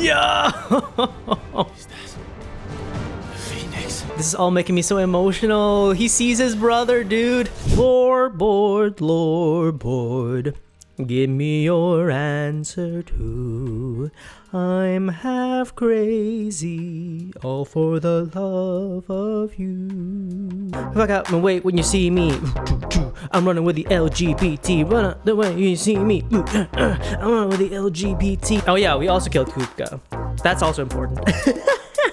Yeah. Is that Phoenix? This is all making me so emotional. He sees his brother, dude. Lord, give me your answer too. I'm half crazy, all for the love of you. Fuck out my way when you see me. I'm running with the LGBT. Run out the way you see me. I'm running with the LGBT. Oh yeah, we also killed Kupka. That's also important.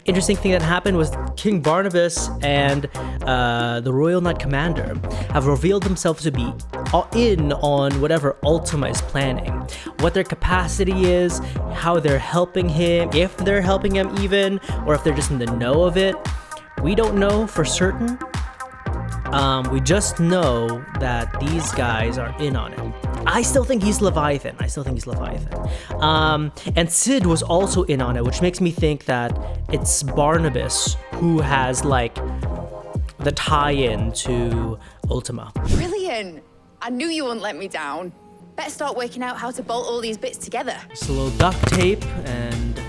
Interesting thing that happened was King Barnabas and the Royal Knight Commander have revealed themselves to be in on whatever Ultima is planning. What their capacity is, how they're helping him, if they're helping him even, or if they're just in the know of it. We don't know for certain. We just know that these guys are in on it. I still think he's Leviathan. And Sid was also in on it, which makes me think that it's Barnabas who has like the tie-in to Ultima. Brilliant! I knew you wouldn't let me down. Better start working out how to bolt all these bits together. Just a little duct tape and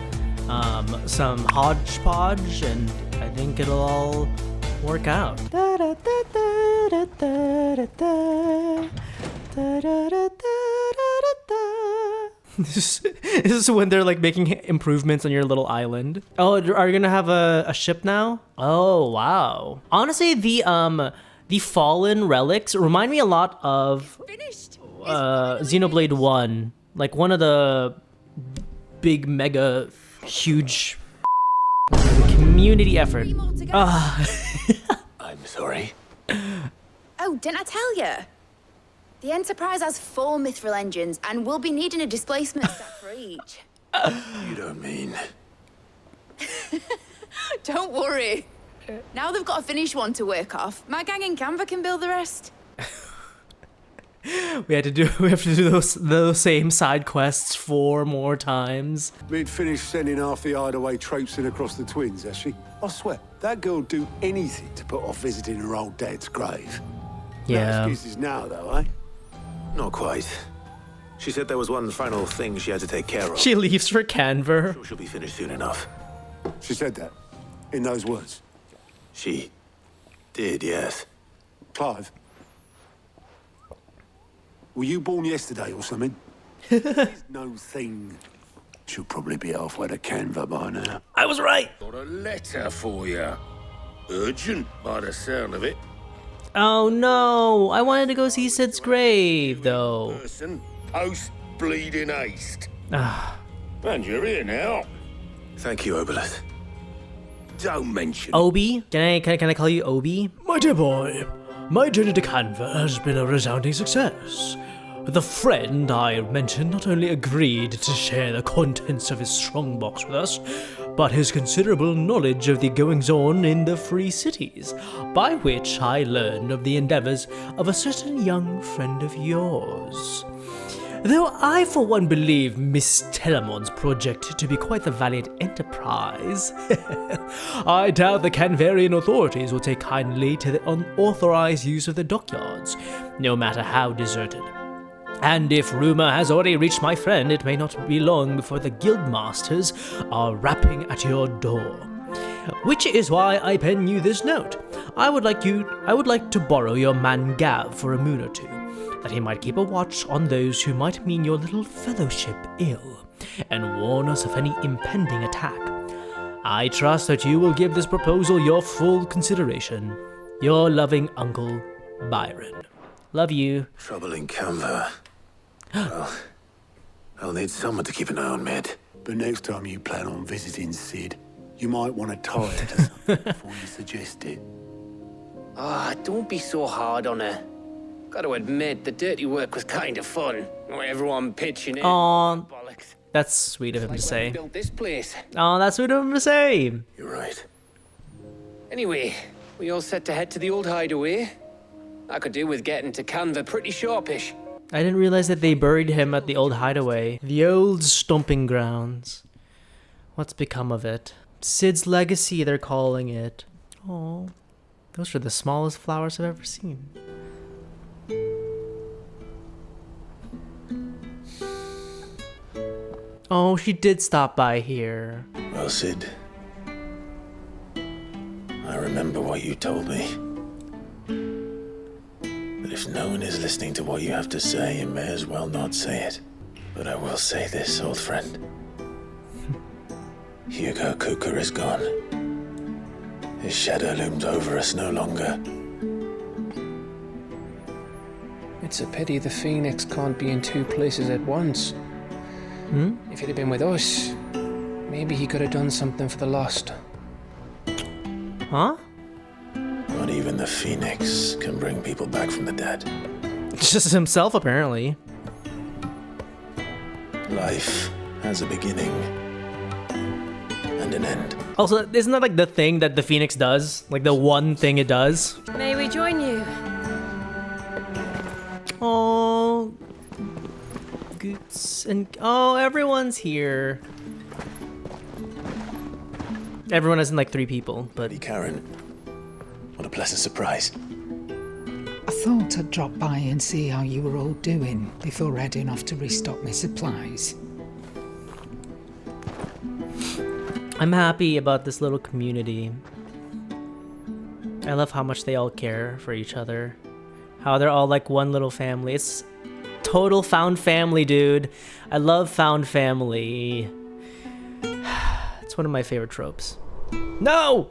some hodgepodge, and I think it'll all work out. This is when they're like making improvements on your little island. Oh, are you gonna have a ship now? Oh wow. Honestly, the fallen relics remind me a lot of Xenoblade 1, like one of the big mega huge community effort. I'm sorry. Oh, didn't I tell you? The Enterprise has 4 mithril engines and we'll be needing a displacement stack for each. You don't mean... Don't worry. Now they've got a finished one to work off. My gang in Canva can build the rest. We have to do those same side quests 4 more times. We'd finished sending half the hideaway traipsing across the twins, has she? I swear, that girl'd do anything to put off visiting her old dad's grave. Yeah. No excuses now, though, eh? Not quite. She said there was one final thing she had to take care of. She leaves for Canva. Sure she'll be finished soon enough. She said that, in those words. She did, yes. Clive, were you born yesterday or something? There's no thing. She'll probably be halfway to Canva by now. I was right. Got a letter for you. Urgent, by the sound of it. Oh no, I wanted to go see Sid's grave though. Person, post bleeding haste. Ah. And you're here now. Thank you, Obelith. Don't mention Obi? Can I call you Obi? My dear boy, my journey to Canva has been a resounding success. The friend I mentioned not only agreed to share the contents of his strongbox with us, but his considerable knowledge of the goings-on in the Free Cities, by which I learned of the endeavors of a certain young friend of yours. Though I for one believe Miss Telemon's project to be quite the valiant enterprise, I doubt the Canvarian authorities will take kindly to the unauthorized use of the dockyards, no matter how deserted. And if rumor has already reached my friend, it may not be long before the guildmasters are rapping at your door. Which is why I pen you this note. I would like to borrow your man Gav for a moon or two, that he might keep a watch on those who might mean your little fellowship ill, and warn us of any impending attack. I trust that you will give this proposal your full consideration. Your loving Uncle, Byron. Love you. Trouble in Canva. Well, I'll need someone to keep an eye on Med. But next time you plan on visiting Sid, you might want to tie her to something before you suggest it. Ah, don't be so hard on her. Gotta admit, the dirty work was kind of fun. Everyone pitching in. Aww, Bollocks. that's sweet of him to Like when say. we built this place. Oh, that's sweet of him to say. You're right. Anyway, we all set to head to the old hideaway. I could do with getting to Canva pretty sharpish. I didn't realize that they buried him at the old hideaway. The old stomping grounds. What's become of it? Sid's legacy, they're calling it. Oh, those are the smallest flowers I've ever seen. Oh, she did stop by here. Well, Sid, I remember what you told me. But if no one is listening to what you have to say, you may as well not say it. But I will say this, old friend. Hugo Cooker is gone. His shadow looms over us no longer. It's a pity the Phoenix can't be in two places at once. If he'd have been with us, maybe he could have done something for the lost. Huh? Not even the Phoenix can bring people back from the dead. Just himself, apparently. Life has a beginning and an end. Also, isn't that like the thing that the Phoenix does? Like the one thing it does? May we join you? Oh, Goots and oh, everyone's here. Everyone isn't like 3 people, but Buddy Karen, what a pleasant surprise. I thought I'd drop by and see how you were all doing before heading off to restock my supplies. I'm happy about this little community. I love how much they all care for each other. How they're all like one little family. It's total found family, dude. I love found family. It's one of my favorite tropes. No!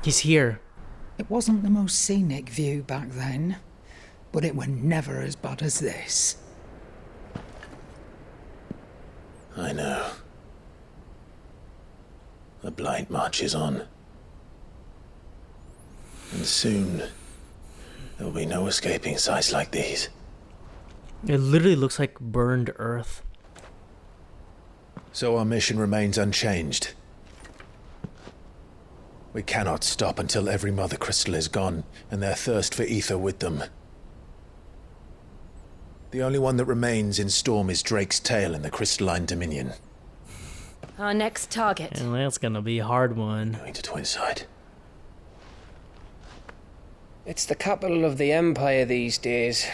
He's here. It wasn't the most scenic view back then, but it were never as bad as this. I know. The blight marches on. And soon, there will be no escaping sights like these. It literally looks like burned earth. So our mission remains unchanged. We cannot stop until every mother crystal is gone, and their thirst for ether with them. The only one that remains in Storm is Drake's tail in the Crystalline Dominion. Our next target. And that's gonna be a hard one. Going to Twinside. It's the capital of the Empire these days.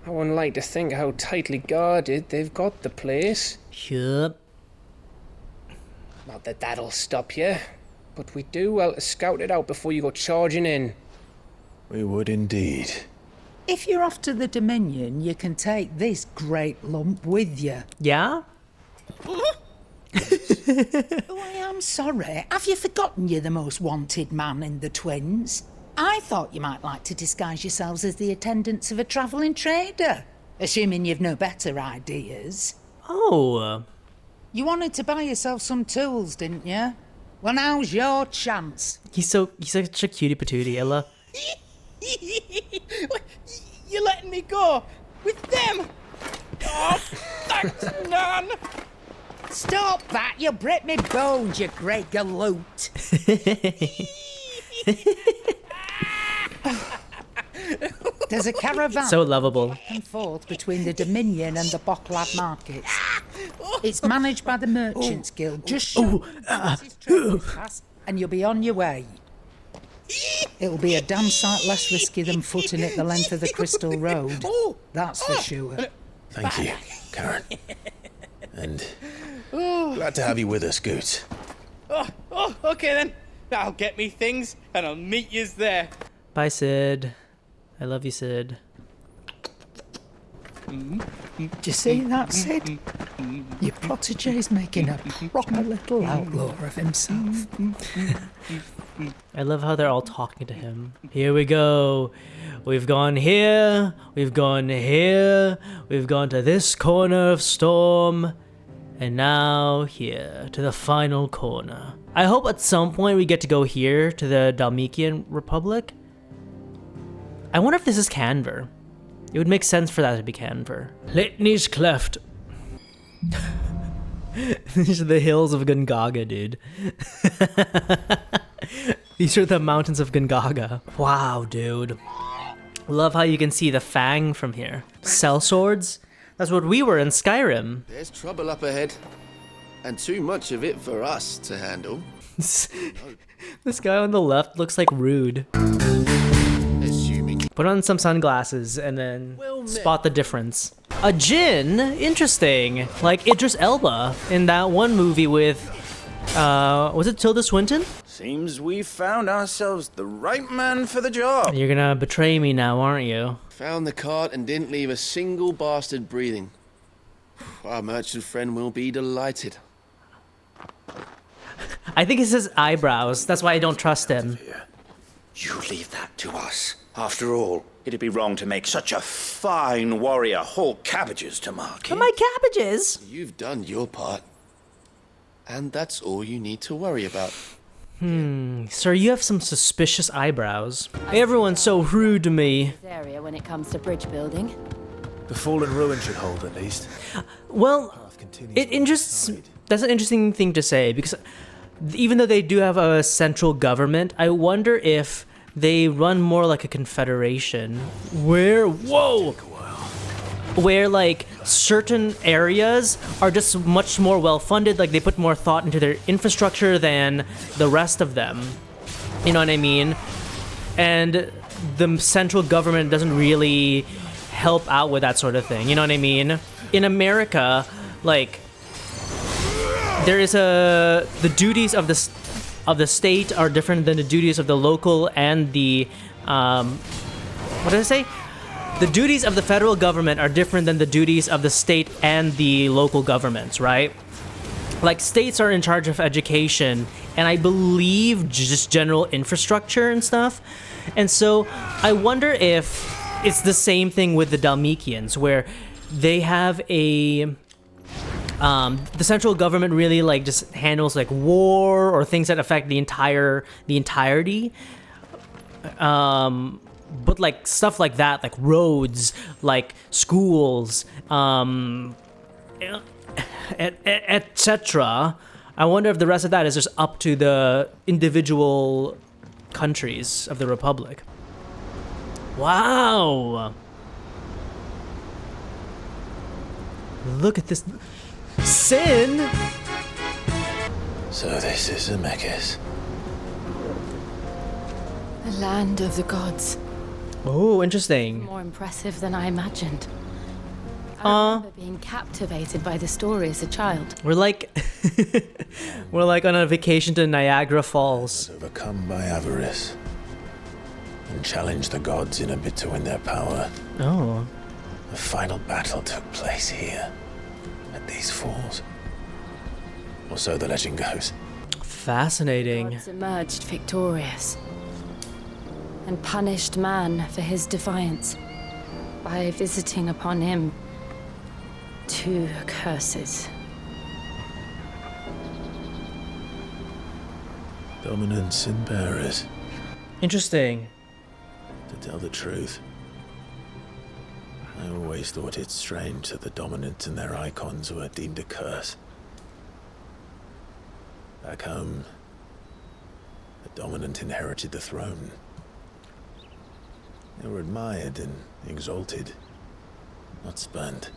I wouldn't like to think how tightly guarded they've got the place. Yup. Not that that'll stop you, but we do well to scout it out before you go charging in. We would indeed. If you're off to the Dominion, you can take this great lump with you. Yeah? Oh, I am sorry. Have you forgotten you're the most wanted man in the Twins? I thought you might like to disguise yourselves as the attendants of a travelling trader, assuming you've no better ideas. Oh. You wanted to buy yourself some tools, didn't you? Well, now's your chance. He's such a cutie patootie, Ella. You're letting me go with them? Oh, thanks, Nan. Stop that! You'll break me bones, you great galoot. There's a caravan So lovable. back and forth between the Dominion and the Bocklad markets. It's managed by the Merchants Guild. Just show and you'll be on your way. It'll be a damn sight less risky than footing it the length of the Crystal Road. That's for sure. Thank you, Karen. And glad to have you with us, Goot. Oh, okay then. I'll get me things and I'll meet yous there. Bye, Sid. I love you, Sid. Do you see that, Sid? Your protege's making a proper little outlaw of himself. I love how they're all talking to him. Here we go. We've gone here. We've gone here. We've gone to this corner of Storm. And now here, to the final corner. I hope at some point we get to go here, to the Dalmatian Republic. I wonder if this is Canver. It would make sense for that to be Canver. Litany's Cleft. These are the hills of Gungaga, dude. These are the mountains of Gungaga. Wow, dude. Love how you can see the Fang from here. Sellswords? That's what we were in Skyrim. There's trouble up ahead, and too much of it for us to handle. This guy on the left looks like rude. Assuming. Put on some sunglasses and then spot the difference. A djinn? Interesting. Like Idris Elba in that one movie with, was it Tilda Swinton? Seems we've found ourselves the right man for the job. You're gonna betray me now, aren't you? Found the cart and didn't leave a single bastard breathing. Our merchant friend will be delighted. I think it's his eyebrows. That's why I don't trust him. You leave that to us. After all, it'd be wrong to make such a fine warrior haul cabbages to market. My cabbages? You've done your part. And that's all you need to worry about. Sir, you have some suspicious eyebrows. Everyone's so rude to me. Area when it comes to bridge building. The fallen ruin should hold, at least. Well, that's an interesting thing to say, because even though they do have a central government, I wonder if they run more like a confederation where like certain areas are just much more well funded, like they put more thought into their infrastructure than the rest of them. You know what I mean? And the central government doesn't really help out with that sort of thing. You know what I mean? In America, like the duties of the state are different than the duties of the local and the what did I say? The duties of the federal government are different than the duties of the state and the local governments, right? Like states are in charge of education and I believe just general infrastructure and stuff. And so I wonder if it's the same thing with the Dalmatians, where they have the central government really like just handles like war or things that affect the entirety. But like stuff like that, like roads, like schools, etc. I wonder if the rest of that is just up to the individual countries of the Republic. Wow! Look at this. Sin! So this is Zemeckis. The land of the gods. Oh, interesting. More impressive than I imagined. I remember being captivated by the story as a child. We're like on a vacation to Niagara Falls. Overcome by avarice and challenged the gods in a bid to win their power. Oh. The final battle took place here, at these falls. Or so the legend goes. Fascinating. Gods emerged victorious and punished man for his defiance by visiting upon him 2 curses. Dominance and bearers. Interesting. To tell the truth, I always thought it strange that the dominant and their icons were deemed a curse. Back home, the dominant inherited the throne. They were admired and exalted, not spurned.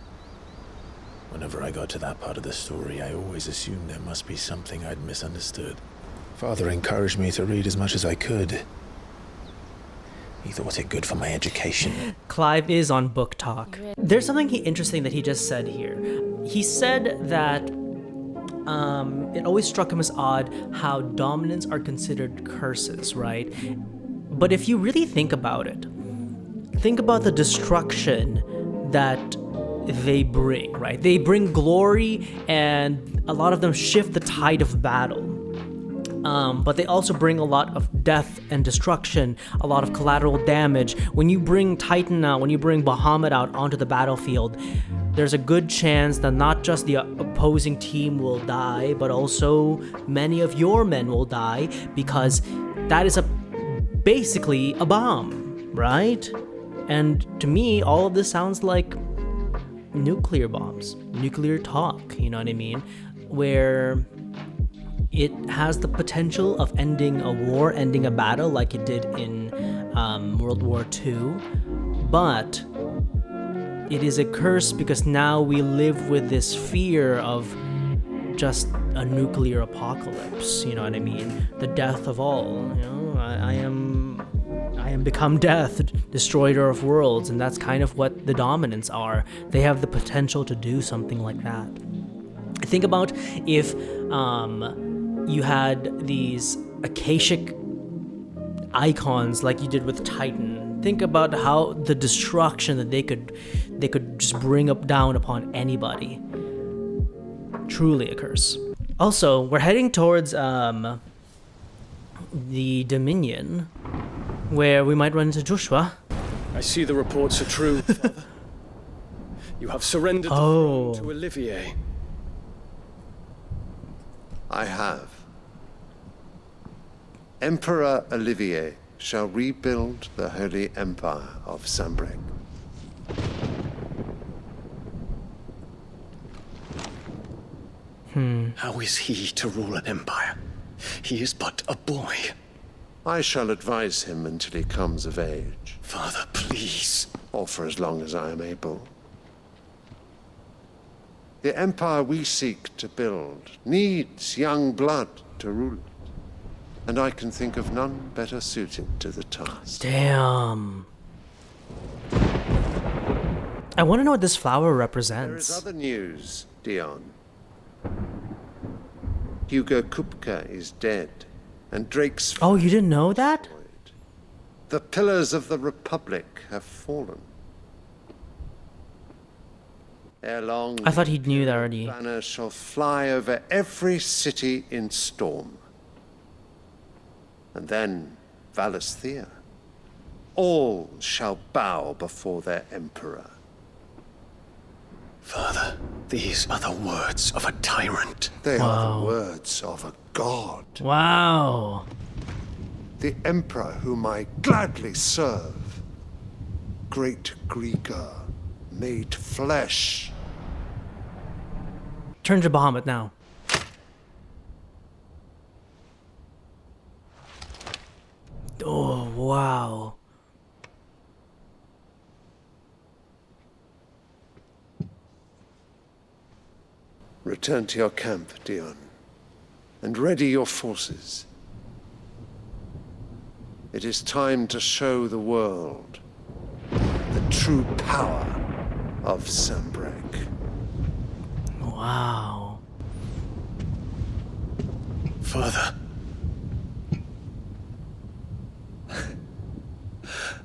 Whenever I got to that part of the story, I always assumed there must be something I'd misunderstood. Father encouraged me to read as much as I could. He thought it good for my education. Clive is on Book Talk. There's something interesting that he just said here. He said that it always struck him as odd how dominants are considered curses, right? But if you really think about it, think about the destruction that they bring, right? They bring glory, and a lot of them shift the tide of battle. But they also bring a lot of death and destruction, a lot of collateral damage. When you bring Titan out, when you bring Bahamut out onto the battlefield, there's a good chance that not just the opposing team will die, but also many of your men will die, because that is basically a bomb, right? And to me, all of this sounds like nuclear bombs, nuclear talk, you know what I mean? Where it has the potential of ending a war, ending a battle like it did in World War II, but it is a curse because now we live with this fear of just a nuclear apocalypse, you know what I mean? The death of all, you know? I am time, become death, destroyer of worlds, and that's kind of what the dominants are. They have the potential to do something like that. Think about if you had these Akashic icons like you did with Titan. Think about how the destruction that they could just bring down upon anybody. Truly a curse. Also, we're heading towards the Dominion, where we might run into Joshua. I see the reports are true, Father. You have surrendered the throne to Olivier. I have. Emperor Olivier shall rebuild the Holy Empire of Sambrec. How is he to rule an empire? He is but a boy. I shall advise him until he comes of age. Father, please. Or for as long as I am able. The empire we seek to build needs young blood to rule it. And I can think of none better suited to the task. Damn. I want to know what this flower represents. There is other news, Dion. Hugo Kupka is dead, and Drake's... Oh, you didn't know that? The pillars of the Republic have fallen. Ere long, I thought he knew that already. The banner shall fly over every city in storm. And then Valisthea. All shall bow before their emperor. Father, these are the words of a tyrant. They are the words of a god. Wow. The emperor whom I gladly serve. Great Grieger, made flesh. Turn to Bahamut now. Oh, wow. Return to your camp, Dion, and ready your forces. It is time to show the world the true power of Sambrec. Wow. Father.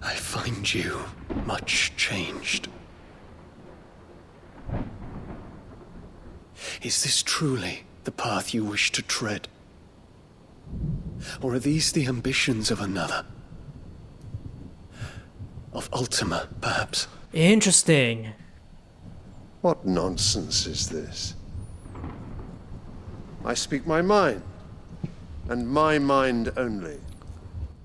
I find you much changed. Is this truly the path you wish to tread? Or are these the ambitions of another? Of Ultima, perhaps? Interesting. What nonsense is this? I speak my mind, and my mind only.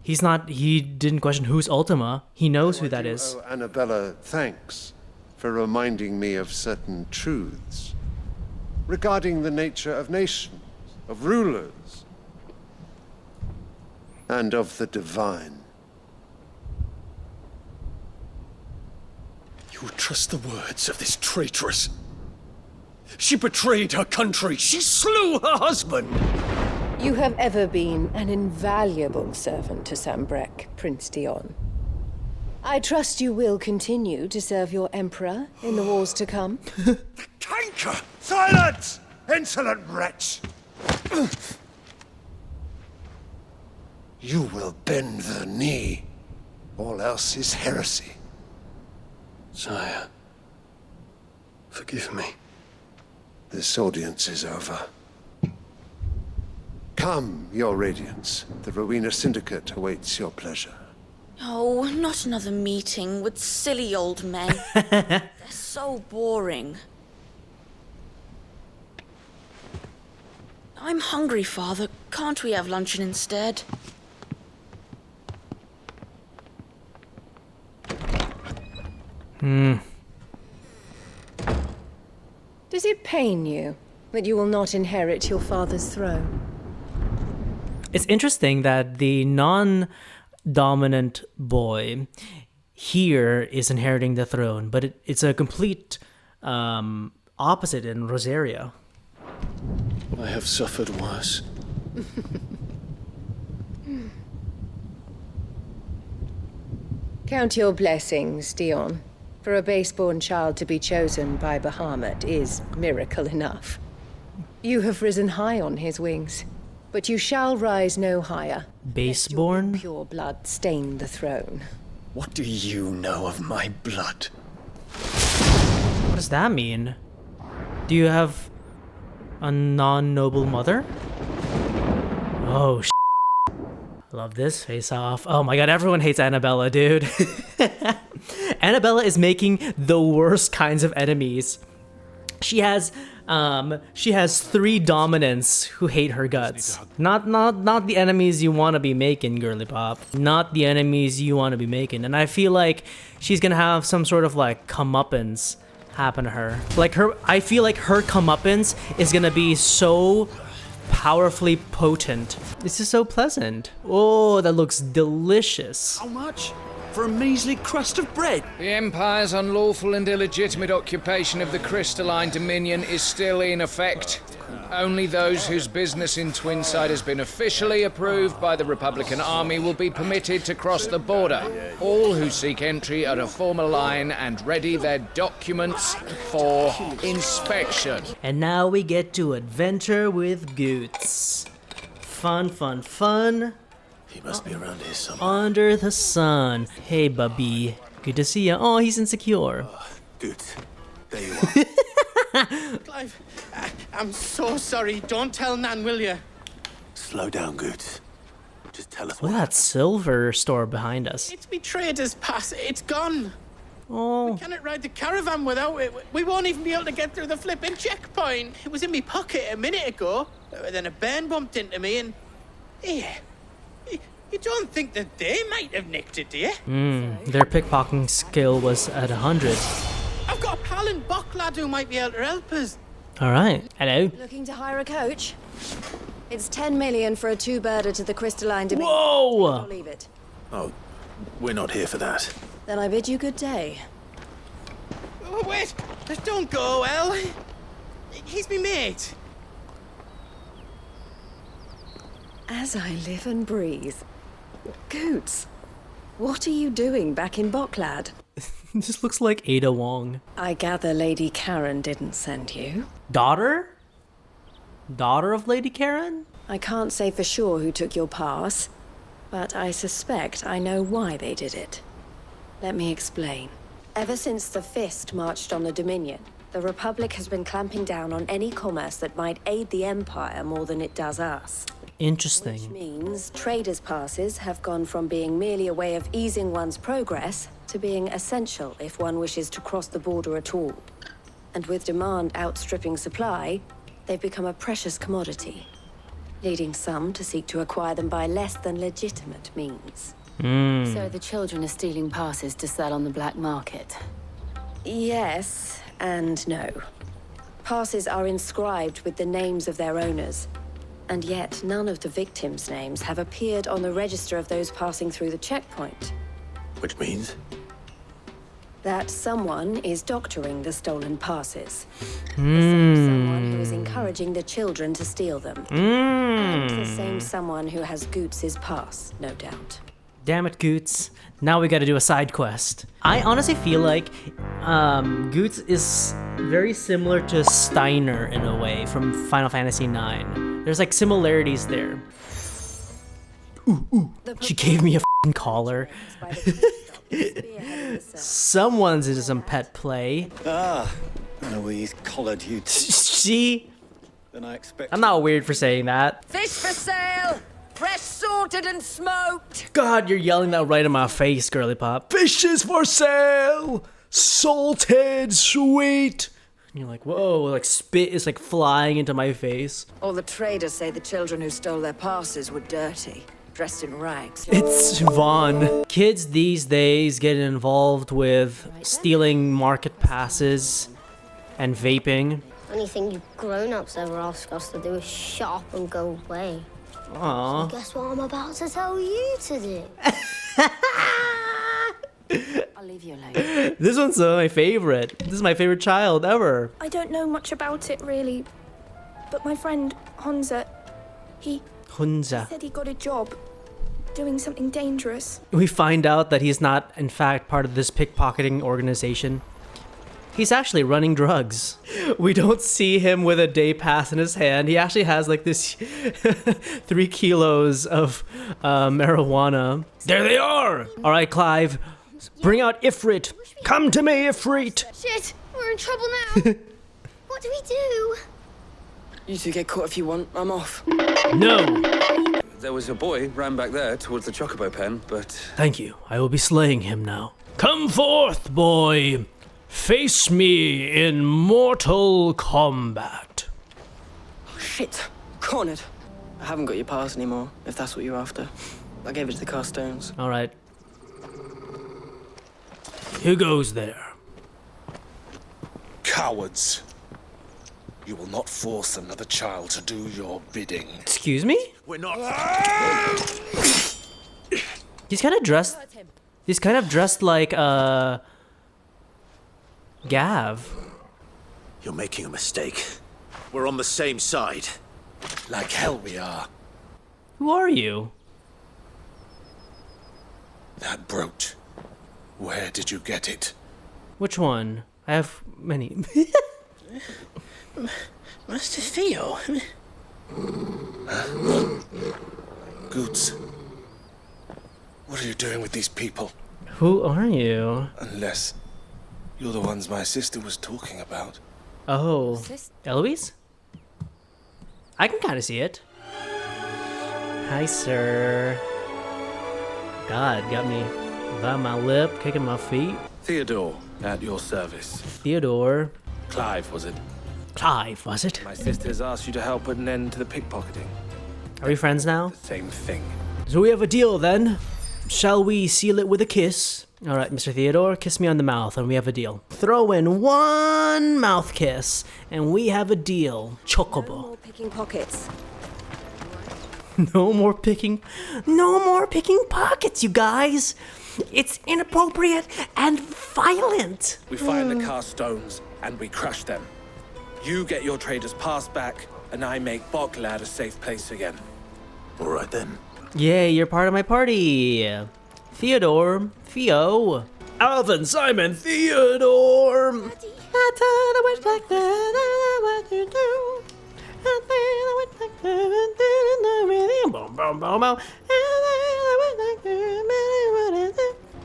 He didn't question who's Ultima. He knows who that is. Oh, Annabella, thanks for reminding me of certain truths regarding the nature of nations, of rulers, and of the divine. You would trust the words of this traitress? She betrayed her country. She slew her husband. You have ever been an invaluable servant to Sambrec, Prince Dion. I trust you will continue to serve your emperor in the wars to come. Tanker! Silence! Insolent wretch! You will bend the knee. All else is heresy. Sire, forgive me. This audience is over. Come, your radiance. The Rowena Syndicate awaits your pleasure. Oh, not another meeting with silly old men. They're so boring. I'm hungry, Father. Can't we have luncheon instead? Does it pain you that you will not inherit your father's throne? It's interesting that the non-dominant boy here is inheriting the throne, but it's a complete opposite in Rosaria. I have suffered worse. Count your blessings, Dion. For a base-born child to be chosen by Bahamut is miracle enough. You have risen high on his wings, but you shall rise no higher. Base-born? Pure blood stain the throne. What do you know of my blood? What does that mean? Do you have a non-noble mother? Oh, I love this face-off. Oh my god, everyone hates Annabella, dude. Annabella is making the worst kinds of enemies. She has 3 dominants who hate her guts. Not the enemies you want to be making, girly pop. Not the enemies you want to be making. And I feel like she's gonna have some sort of like comeuppance happen to her. I feel like her comeuppance is gonna be so powerfully potent. This is so pleasant. Oh, that looks delicious. How much? For a measly crust of bread? The Empire's unlawful and illegitimate occupation of the Crystalline Dominion is still in effect. Only those whose business in Twinside has been officially approved by the Republican Army will be permitted to cross the border. All who seek entry are to form a line and ready their documents for inspection. And now we get to adventure with Goots. Fun, fun, fun. He must be around here somewhere. Under the sun. Hey, bubby. Good to see ya. Oh, he's insecure. Good. There you are. Clive, I'm so sorry. Don't tell Nan, will you? Slow down, Goots. Just tell us Look at that silver store behind us. It's me trader's pass. It's gone. Oh. We cannot ride the caravan without it. We won't even be able to get through the flipping checkpoint. It was in me pocket a minute ago. Then a bairn bumped into me and... Yeah. You don't think that they might have nicked it, do you? Their pickpocketing skill was at 100. I've got a pal in Bocklad who might be able to help us. Alright. Hello. Looking to hire a coach? It's 10 million for a 2-birder to the Crystalline Dominion. Whoa! I'll leave it. Oh, we're not here for that. Then I bid you good day. Oh, wait! Don't go, El. He's me mate. As I live and breathe. Goots, what are you doing back in Bocklad? This looks like Ada Wong. I gather Lady Karen didn't send you. Daughter? Daughter of Lady Karen? I can't say for sure who took your pass, but I suspect I know why they did it. Let me explain. Ever since the Fist marched on the Dominion, the Republic has been clamping down on any commerce that might aid the Empire more than it does us. Interesting. Which means traders' passes have gone from being merely a way of easing one's progress to being essential if one wishes to cross the border at all. And with demand outstripping supply, they've become a precious commodity, leading some to seek to acquire them by less than legitimate means. So the children are stealing passes to sell on the black market? Yes and no. Passes are inscribed with the names of their owners, and yet none of the victims' names have appeared on the register of those passing through the checkpoint. Which means? That someone is doctoring the stolen passes. The same someone who is encouraging the children to steal them. And the same someone who has Goots' pass, no doubt. Damn it, Goots. Now we gotta do a side quest. I honestly feel like Goots is very similar to Steiner in a way from Final Fantasy IX. There's like similarities there. Ooh. She gave me a f***ing collar. Someone's into some pet play. Eloise collared you. See? Then I expect. I'm not weird for saying that. Fish for sale! Fresh sorted and smoked! God, you're yelling that right in my face, girly pop. Fishes for sale! Salted, sweet! And you're like, whoa, like spit is like flying into my face. All the traders say the children who stole their passes were dirty, dressed in rags. It's Vaughn. Kids these days get involved with stealing market passes and vaping. Anything you grown-ups ever ask us to do is shut up and go away. Aww. So guess what I'm about to tell you to do? I'll leave you alone. This one's my favorite. This is my favorite child ever. I don't know much about it, really. But my friend, Honza, he said he got a job doing something dangerous. We find out that he's not, in fact, part of this pickpocketing organization. He's actually running drugs. We don't see him with a day pass in his hand. He actually has like this 3 kilos of marijuana. There they are! All right, Clive, bring out Ifrit. Come to me, Ifrit. Shit, we're in trouble now. What do we do? You two get caught if you want. I'm off. No. There was a boy ran back there towards the chocobo pen, but... Thank you. I will be slaying him now. Come forth, boy. Face me in mortal combat. Oh, shit. Cornered. I haven't got your pass anymore, if that's what you're after. I gave it to the Carstones. All right. Who goes there? Cowards. You will not force another child to do your bidding. Excuse me? We're not... He's kind of dressed... He's kind of dressed like, Gav. You're making a mistake. We're on the same side. Like hell we are. Who are you? That brooch. Where did you get it? Which one? I have many. Master Theo. Goots. What are you doing with these people? Who are you? Unless you're the ones my sister was talking about. Oh, Eloise? I can kind of see it. Hi, sir. God, got me by my lip, kicking my feet. Theodore, at your service. Theodore. Clive, was it? Clive, was it? My sisters asked you to help put an end to the pickpocketing. Are we friends now? Same thing. So we have a deal then. Shall we seal it with a kiss? All right, Mr. Theodore, kiss me on the mouth and we have a deal. Throw in one mouth kiss and we have a deal. Chocobo. No more picking pockets. No more picking pockets, you guys. It's inappropriate and violent. We find the Carstones and we crush them. You get your trader's pass back, and I make Boklad a safe place again. All right then. Yay, you're part of my party. Theodore, Theo. Alvin, Simon, Theodore.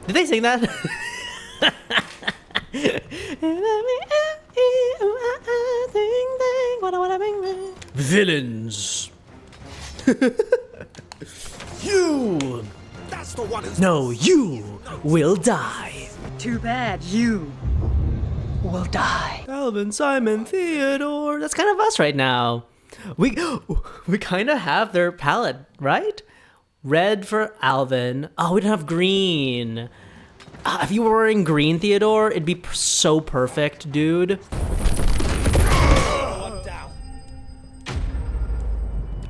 Did they sing that? Villains. You. That's the one who's... No, you will die. Too bad you will die. Alvin, Simon, Theodore. That's kind of us right now. We kind of have their palette, right? Red for Alvin. Oh, we don't have green. If you were wearing green, Theodore, it'd be so perfect, dude.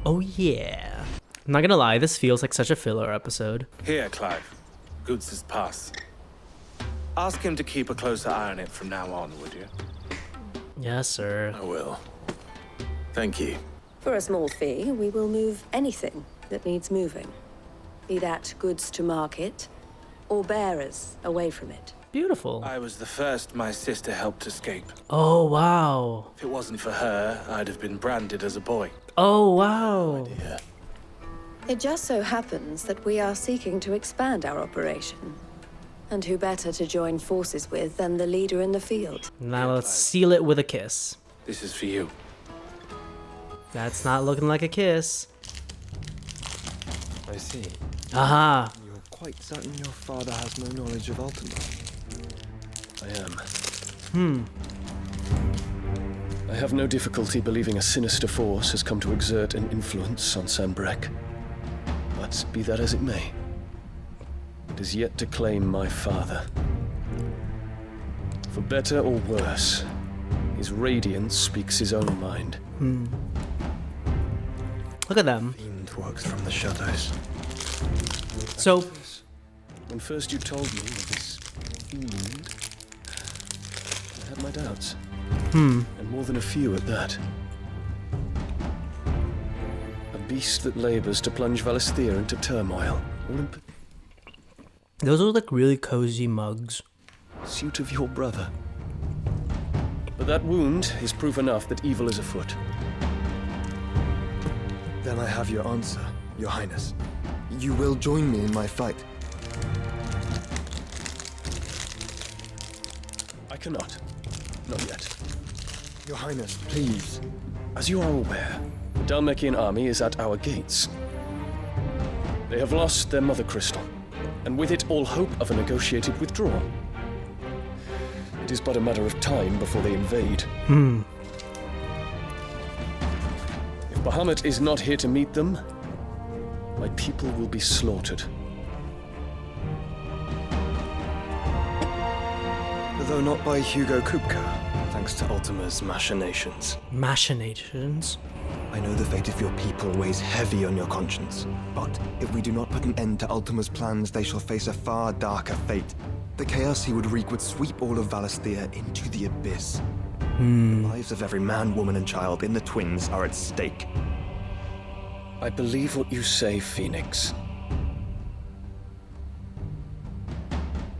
Oh, yeah. I'm not gonna lie, this feels like such a filler episode. Here, Clive. Goots' pass. Ask him to keep a closer eye on it from now on, would you? Yes, sir. I will. Thank you. For a small fee, we will move anything that needs moving. Be that goods to market, or bearers away from it. Beautiful. I was the first my sister helped escape. Oh, wow. If it wasn't for her, I'd have been branded as a boy. Oh, wow. It just so happens that we are seeking to expand our operation. And who better to join forces with than the leader in the field? Now let's seal it with a kiss. This is for you. That's not looking like a kiss. I see. Aha. You're quite certain your father has no knowledge of Ultima. I am. I have no difficulty believing a sinister force has come to exert an influence on Sanbreque. But be that as it may, it is yet to claim my father. For better or worse, his radiance speaks his own mind. Look at them. Fiend works from the shadows. So, when first you told me of this fiend, I had my doubts. And more than a few at that. A beast that labors to plunge Valisthea into turmoil, Those are like really cozy mugs. Suit of your brother. But that wound is proof enough that evil is afoot. Then I have your answer, Your Highness. You will join me in my fight. I cannot. Not yet. Your Highness, please. As you are aware, the Dalmekian army is at our gates. They have lost their mother crystal, and with it all hope of a negotiated withdrawal. It is but a matter of time before they invade. If Bahamut is not here to meet them, my people will be slaughtered. Though not by Hugo Kupka, thanks to Ultima's machinations. Machinations? I know the fate of your people weighs heavy on your conscience, but if we do not put an end to Ultima's plans, they shall face a far darker fate. The chaos he would wreak would sweep all of Valisthea into the abyss. The lives of every man, woman, and child in the Twins are at stake. I believe what you say, Phoenix.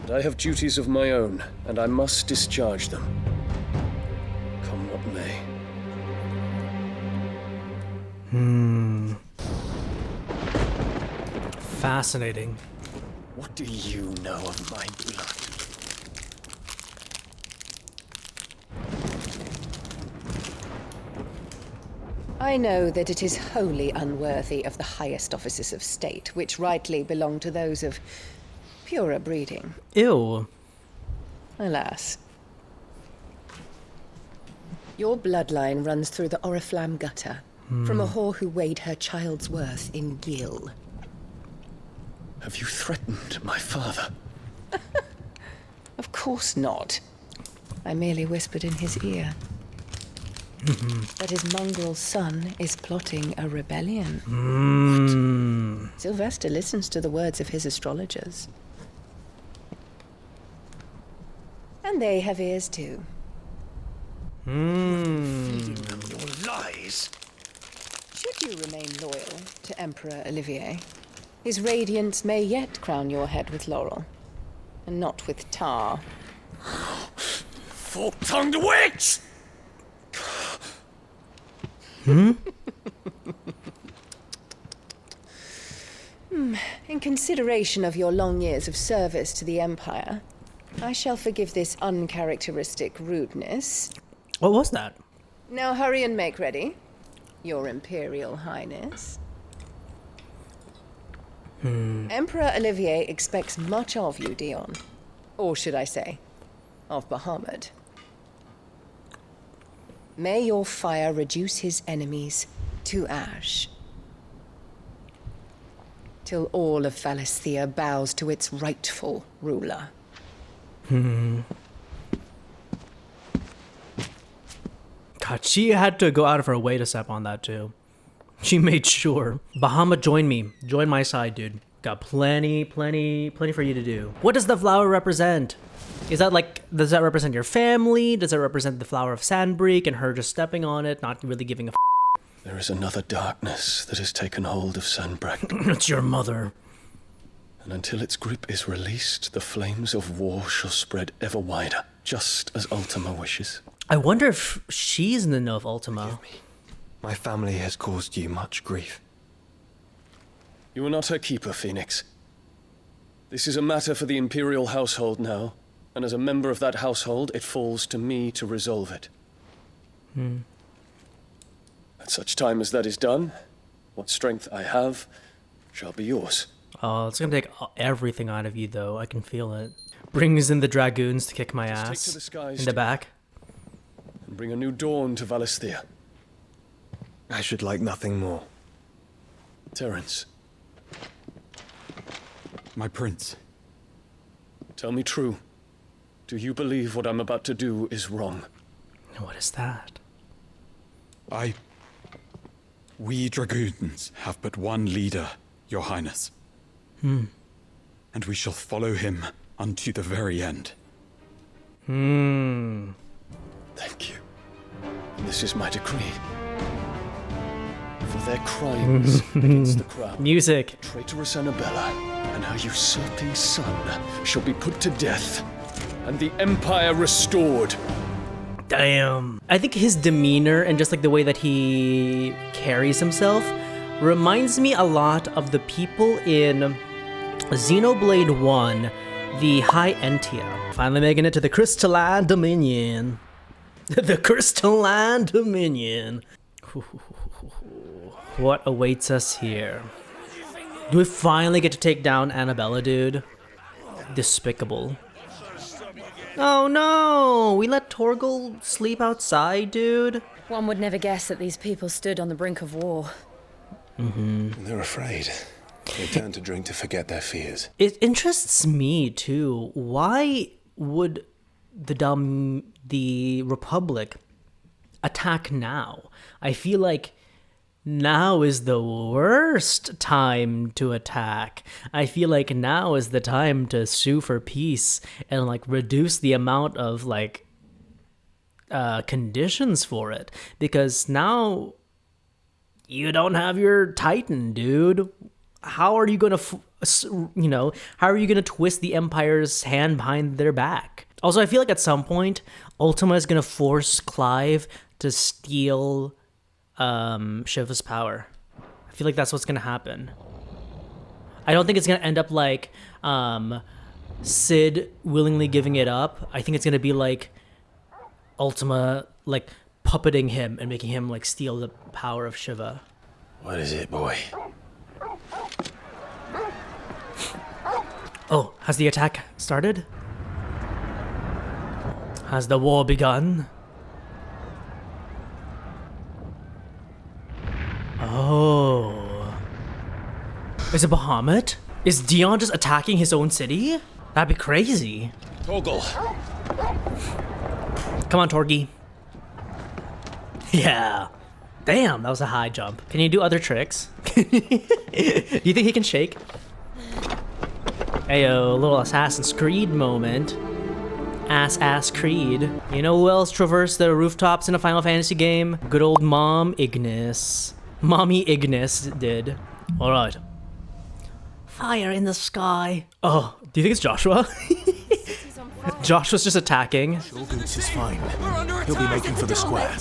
But I have duties of my own, and I must discharge them. Come what may. Fascinating. What do you know of my blood? I know that it is wholly unworthy of the highest offices of state, which rightly belong to those of purer breeding. Ew. Alas. Your bloodline runs through the Oriflamme gutter, from a whore who weighed her child's worth in gill. Have you threatened my father? Of course not. I merely whispered in his ear. That his mongrel son is plotting a rebellion. Sylvester listens to the words of his astrologers. And they have ears too. Feeding them your lies. Should you remain loyal to Emperor Olivier, his radiance may yet crown your head with laurel, and not with tar. Fork-tongued witch! In consideration of your long years of service to the Empire, I shall forgive this uncharacteristic rudeness. What was that? Now hurry and make ready, Your Imperial Highness. Emperor Olivier expects much of you, Dion. Or should I say, of Bahamut. May your fire reduce his enemies to ash. Till all of Valisthea bows to its rightful ruler. God, she had to go out of her way to step on that too. She made sure. Bahamut, join me. Join my side, dude. Got plenty for you to do. What does the flower represent? Is that like, does that represent your family? Does it represent the flower of Sandbreak and her just stepping on it, not really giving a f***? There is another darkness that has taken hold of Sandbreak. It's your mother. And until its grip is released, the flames of war shall spread ever wider, just as Ultima wishes. I wonder if she's in the know of Ultima. My family has caused you much grief. You are not her keeper, Phoenix. This is a matter for the Imperial household now, and as a member of that household, it falls to me to resolve it. At such time as that is done, what strength I have shall be yours. Oh, it's gonna take everything out of you, though. I can feel it. Brings in the dragoons to kick my ass Take to the skies in the back. And bring a new dawn to Valisthea. I should like nothing more. Terence. My prince. Tell me true. Do you believe what I'm about to do is wrong? What is that? We dragoons have but one leader, Your Highness. And we shall follow him unto the very end. Thank you. And this is my decree. For of their crimes against the crown. Music. Traitorous Annabella and her usurping son shall be put to death, and the Empire restored. Damn. I think his demeanor and just like the way that he carries himself reminds me a lot of the people in Xenoblade 1, the High Entia. Finally making it to the Crystalline Dominion. The Crystalline Dominion. What awaits us here? Do we finally get to take down Annabella, dude? Despicable. Oh no! We let Torgal sleep outside, dude? One would never guess that these people stood on the brink of war. Mm-hmm. They're afraid. They turn to drink to forget their fears. It interests me, too. Why would the Republic attack now? I feel like now is the worst time to attack. I feel like now is the time to sue for peace and like reduce the amount of like conditions for it, because now you don't have your Titan, dude. How are you gonna how are you gonna twist the Empire's hand behind their back? Also, I feel like at some point Ultima is gonna force Clive to steal Shiva's power. I feel like that's what's gonna happen. I don't think it's gonna end up like Sid willingly giving it up. I think it's gonna be like Ultima like puppeting him and making him like steal the power of Shiva. What is it, boy? Oh, has the attack started? Has the war begun? Oh. Is it Bahamut? Is Dion just attacking his own city? That'd be crazy. Torgal. Come on, Torgi. Yeah. Damn, that was a high jump. Can you do other tricks? Do you think he can shake? Ayo, little Assassin's Creed moment. Ass Creed. You know who else traversed the rooftops in a Final Fantasy game? Good old Mom Ignis. Mommy Ignis did. Alright. Fire in the sky. Oh, do you think it's Joshua? Joshua's just attacking. Sure, Goots is fine. He'll be making for the square.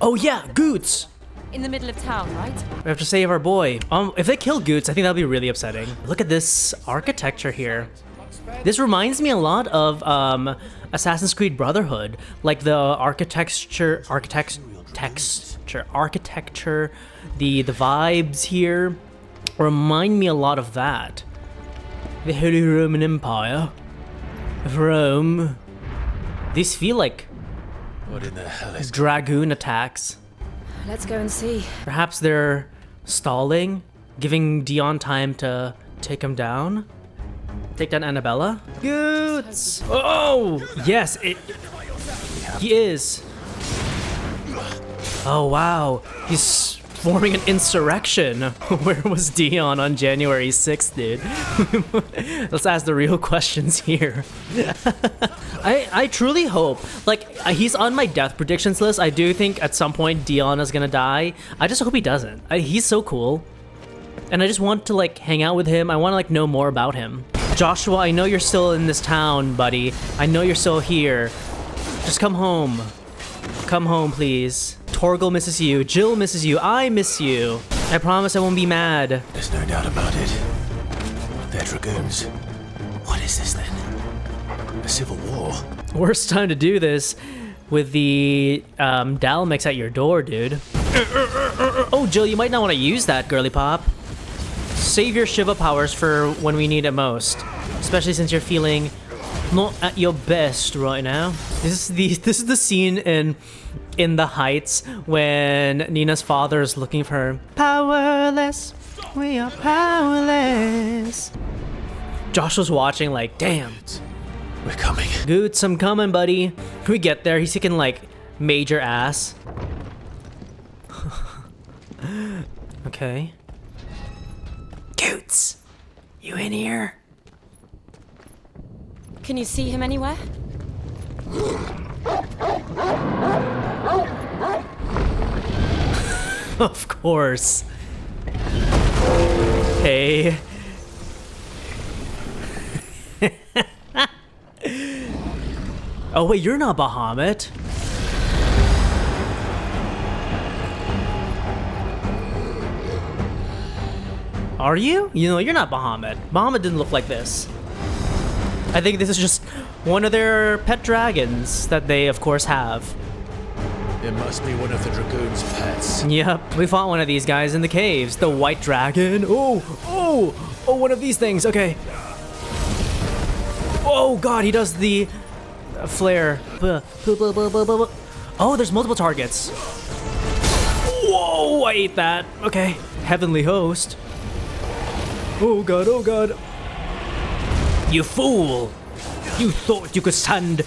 Oh yeah, Goots! In the middle of town, right? We have to save our boy. If they kill Goots, I think that'll be really upsetting. Look at this architecture here. This reminds me a lot of Assassin's Creed Brotherhood. Like the architecture, the vibes here remind me a lot of that. The Holy Roman Empire of Rome. These feel like what in the hell is Dragoon attacks. Let's go and see. Perhaps they're stalling, giving Dion time to take him down. Take down Annabella. Goots! Oh! Yes, he is. Oh, wow. He's forming an insurrection. Where was Dion on January 6th, dude? Let's ask the real questions here. I truly hope, like, he's on my death predictions list. I do think at some point Dion is gonna die. I just hope he doesn't. He's so cool. And I just want to, like, hang out with him. I want to, like, know more about him. Joshua, I know you're still in this town, buddy. I know you're still here. Just come home. Come home, please. Torgal misses you. Jill misses you. I miss you. I promise I won't be mad. There's no doubt about it. They're dragoons. What is this then? A civil war? Worst time to do this with the Dalmix at your door, dude. Oh, Jill, you might not want to use that, girly pop. Save your Shiva powers for when we need it most. Especially since you're feeling not at your best right now. This is the scene in The Heights when Nina's father is looking for her. Powerless, we are powerless. Josh was watching like, damn. We're coming. Goots, I'm coming, buddy. Can we get there? He's kicking like major ass. Okay. Goots, you in here? Can you see him anywhere? Of course. Okay. Oh wait, you're not Bahamut. Are you? You know, you're not Bahamut. Bahamut didn't look like this. I think this is just one of their pet dragons that they, of course, have. It must be one of the Dragoon's pets. Yep, we fought one of these guys in the caves. The white dragon. Oh, one of these things. Okay. Oh god, he does the flare. Oh, there's multiple targets. Whoa, I ate that. Okay. Heavenly host. Oh god, oh god. You fool! You thought you could stand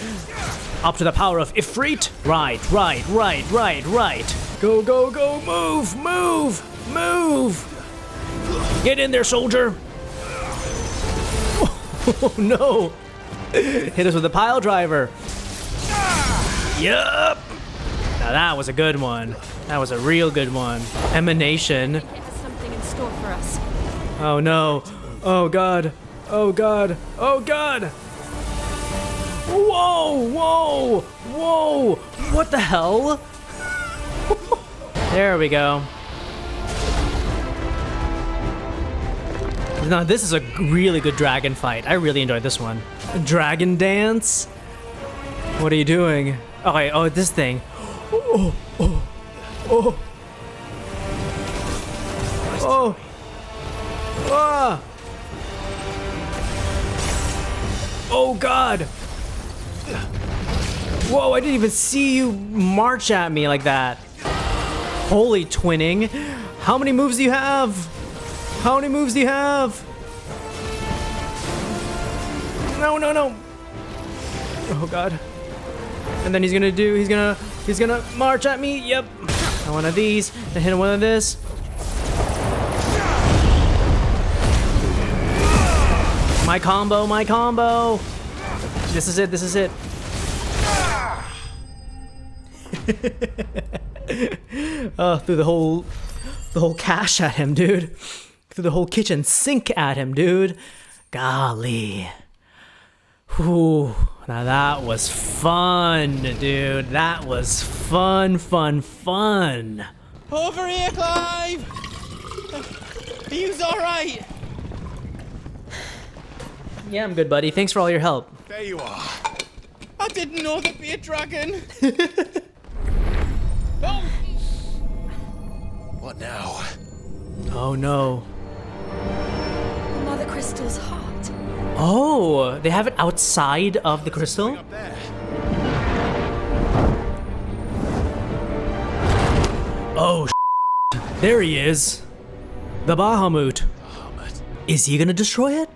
up to the power of Ifrit? Right. Go, go, go, move! Get in there, soldier! Oh no! Hit us with a pile driver. Yup! Now that was a good one. That was a real good one. Emanation. It has something in store for us. Oh no. Oh god. Oh god. Oh god. Whoa. What the hell? There we go. Now this is a really good dragon fight. I really enjoyed this one. Dragon dance? What are you doing? Okay, oh, this thing. Oh. Ah! Oh god! Whoa, I didn't even see you march at me like that. Holy twinning. How many moves do you have? How many moves do you have? No. Oh god. And then he's gonna march at me. Yep. One of these, then hit him one of this. My combo. This is it. Threw the whole cash at him, dude. Threw the whole kitchen sink at him, dude. Golly. Whew. Now that was fun, dude. That was fun. Over here, Clive! Are you alright? Yeah, I'm good, buddy. Thanks for all your help. There you are. I didn't know there'd be a dragon. Oh! What now? Oh no. Mother Crystal's heart. Oh, they have it outside of the crystal? Oh, there he is. The Bahamut. Is he gonna destroy it?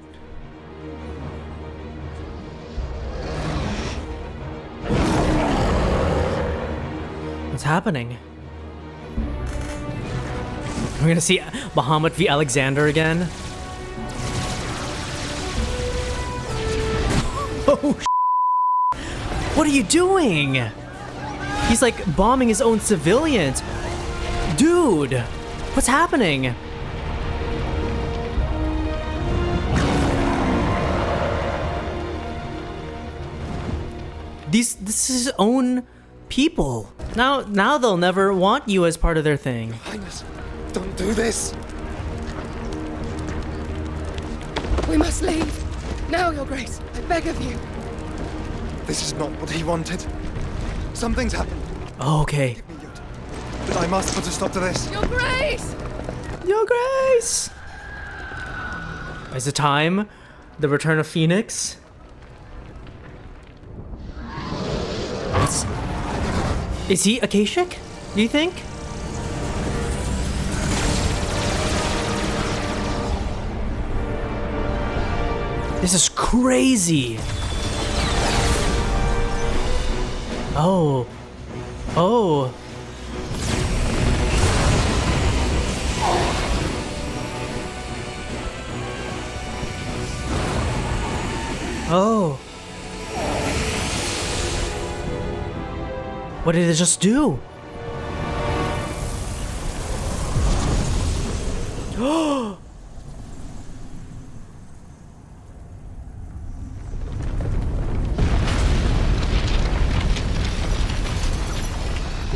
What's happening? We're gonna see Bahamut v Alexander again. Oh, what are you doing? He's like bombing his own civilians. Dude, what's happening? This is his own people. Now they'll never want you as part of their thing. Highness, don't do this. We must leave. Now, Your Grace, I beg of you. This is not what he wanted. Something's happened. Oh, okay. But I must put a stop to this. Your Grace! Your Grace! Is it time? The return of Phoenix? Is he Akashic? Do you think? This is crazy. Oh. Oh. Oh. What did it just do?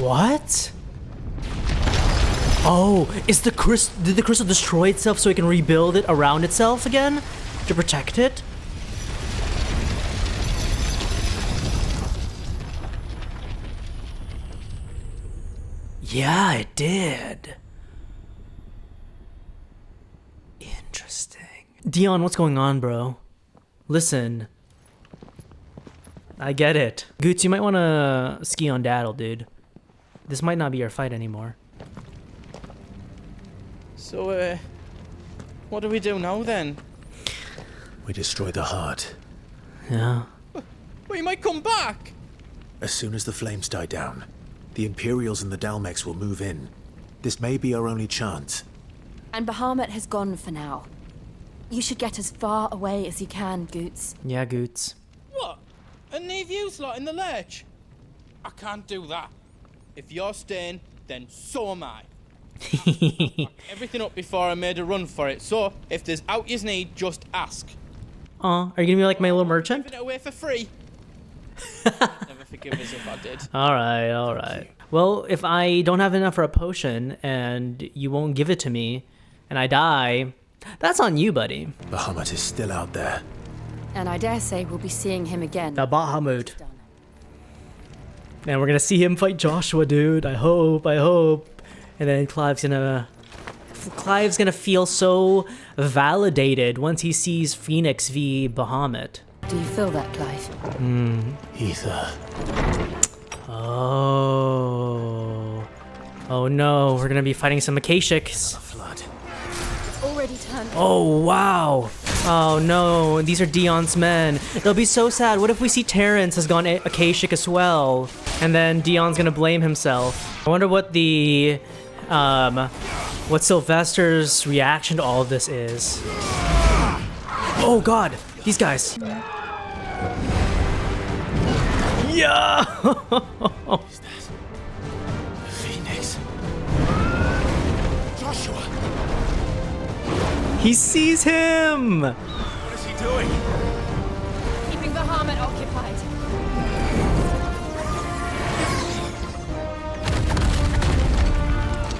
What? Oh, did the crystal destroy itself so it can rebuild it around itself again? To protect it? Yeah, it did. Interesting. Dion, what's going on, bro? Listen. I get it. Goots, you might want to ski on Daddle, dude. This might not be our fight anymore. So, what do we do now, then? We destroy the heart. Yeah. We might come back! As soon as the flames die down, the Imperials and the Dalmex will move in. This may be our only chance. And Bahamut has gone for now. You should get as far away as you can, Goots. Yeah, Goots. What? And leave you lot in the lurch? I can't do that. If you're staying, then so am I. Everything up before I made a run for it, so if there's out you need, just ask. Aw, are you gonna be like my little merchant? Giving it away for free. Never forgive us if I did. Alright. Well, if I don't have enough for a potion and you won't give it to me and I die, that's on you, buddy. Bahamut is still out there. And I dare say we'll be seeing him again. The Bahamut. Man, we're gonna see him fight Joshua, dude. I hope. And then Clive's gonna feel so validated once he sees Phoenix v Bahamut. Do you feel that, Clive? Ether. Oh no, we're gonna be fighting some Akashics. Already turned. Oh wow. Oh no, these are Dion's men. They'll be so sad. What if we see Terrence has gone Akashic as well? And then Dion's gonna blame himself. I wonder what the what Sylvester's reaction to all of this is. Oh god, these guys. Yeah. Phoenix. Joshua. He sees him. What is he doing? Keeping Bahamut occupied.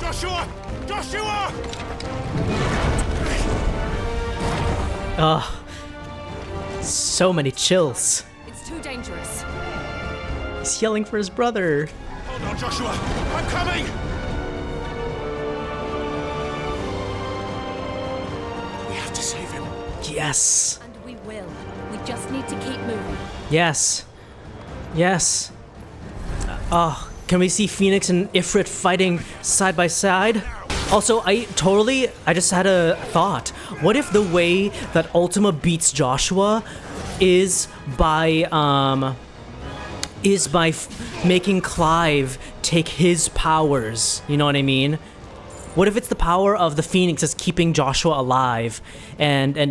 Joshua! Joshua! Ugh. So many chills. It's too dangerous. He's yelling for his brother. Hold on, Joshua! I'm coming! We have to save him. Yes. And we will. We just need to keep moving. Yes. Yes. Oh, can we see Phoenix and Ifrit fighting side by side? Also, I just had a thought. What if the way that Ultima beats Joshua is by making Clive take his powers? You know what I mean? What if it's the power of the Phoenix that's keeping Joshua alive? And What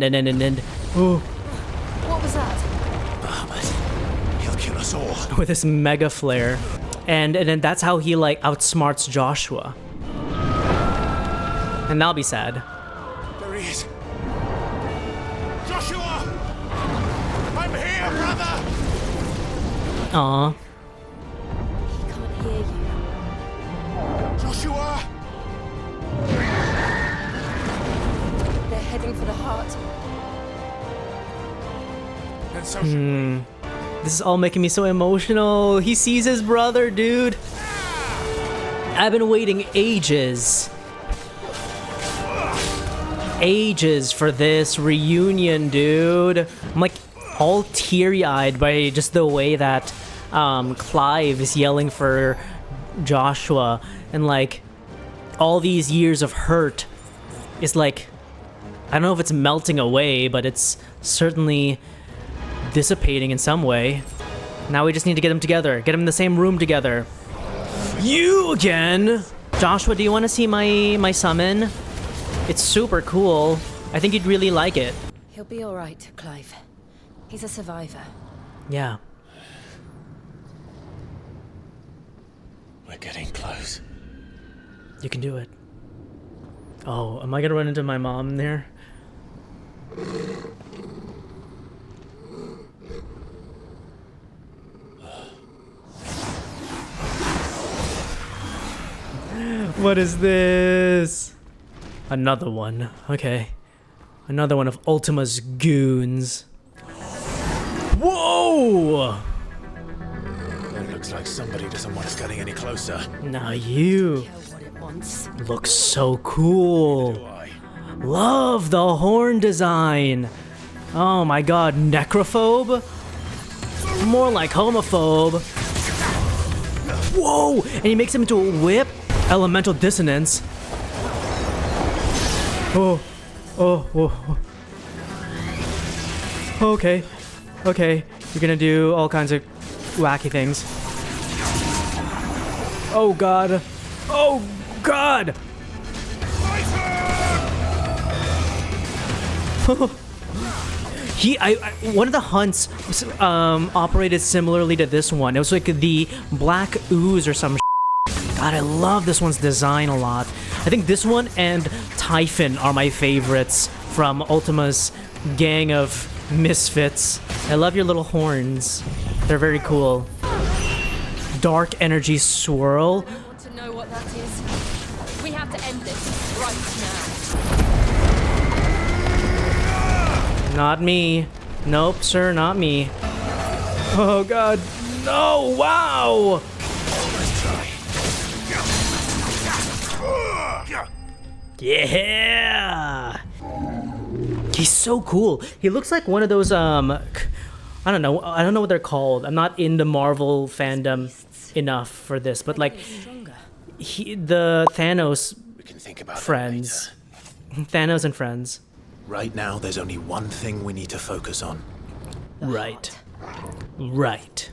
was that? Bahamut. He'll kill us all. With this mega flare. And then that's how he like outsmarts Joshua. And that'll be sad. There he is. Joshua! I'm here, brother! Aw. He can't hear you. Joshua! They're heading for the heart. And so This is all making me so emotional. He sees his brother, dude. I've been waiting ages for this reunion, dude. I'm like all teary-eyed by just the way that Clive is yelling for Joshua, and like all these years of hurt is like, I don't know if it's melting away, but it's certainly dissipating in some way. Now we just need to get them together, get them in the same room together. You again? Joshua, do you want to see my summon? It's super cool. I think you'd really like it. He'll be all right, Clive. He's a survivor. Yeah. we're getting close. You can do it. Oh, am I gonna run into my mom in there? What is this? Another one. Okay. Another one of Ultima's goons. Whoa! It looks like somebody doesn't want us getting any closer. Now you look so cool. Love the horn design. Oh my god, necrophobe? More like homophobe. Whoa! And he makes him into a whip? Elemental dissonance. Oh. Oh, whoa. Okay. Okay. You're gonna do all kinds of wacky things. Oh god. Oh god! One of the hunts operated similarly to this one. It was like the black ooze or some God, I love this one's design a lot. I think this one and Typhon are my favorites from Ultima's gang of misfits. I love your little horns. They're very cool. Dark energy swirl. I want to know what that is. We have to end this right now. Not me. Nope, sir, not me. Oh god, no! Wow! Yeah! He's so cool. He looks like one of those I don't know what they're called. I'm not in the Marvel fandom enough for this, but like the Thanos friends. Thanos and friends. Right now, there's only one thing we need to focus on. Right. Right.